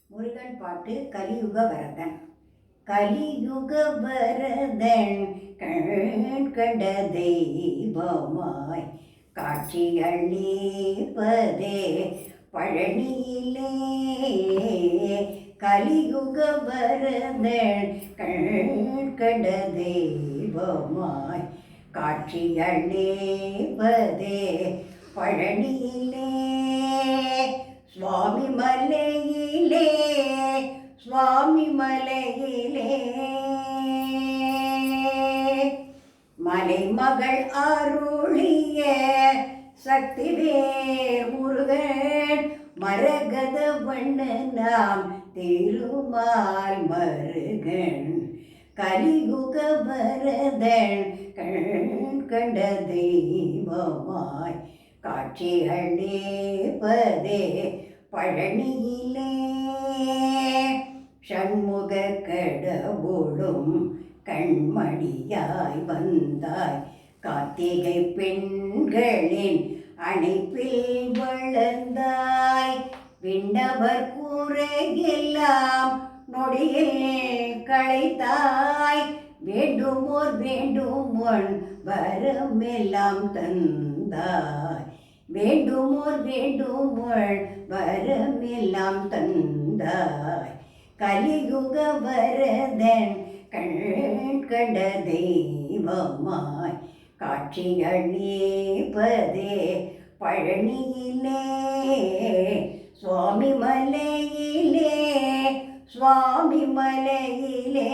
முருகன் பாட்டு கலியுக வரதன். கலியுக வரதன் கண் கண்ட தெய்வமாய் காட்சியளிப்பதே பழனியிலே. கலியுக வரதன் கண் கண்ட தெய்வமாய் காட்சியளிப்பதே பழனியிலே. சுவாமி மலையிலே சுவாமி மலையிலே மலைமகள் அருளிய சக்திவேல் முருகன் மரகத வண்ணனாம் திருமால் மருகன். கலியுக வரதன் கண் கண்ட தெய்வமாய் காட்சி அளிப்பதே பழனியிலே. சண்முக கடவுளும் கண்மணியாய் வந்தாய், கார்த்திகை பெண்களின் அணைப்பில் வளர்ந்தாய். விண்ணவர் கூரையெல்லாம் நொடியில் களைத்தாய், வேண்டுமோர் வேண்டுமோன் வரமெல்லாம் தந்தாய். வேண்டுமோர் வேண்டுமோள் வரமெல்லாம் தந்தாய். கலியுக வரதன் கண் கண்ட தெய்வமாய் காட்சியளிப்பதே பழனியிலே. சுவாமி மலையிலே சுவாமி மலையிலே.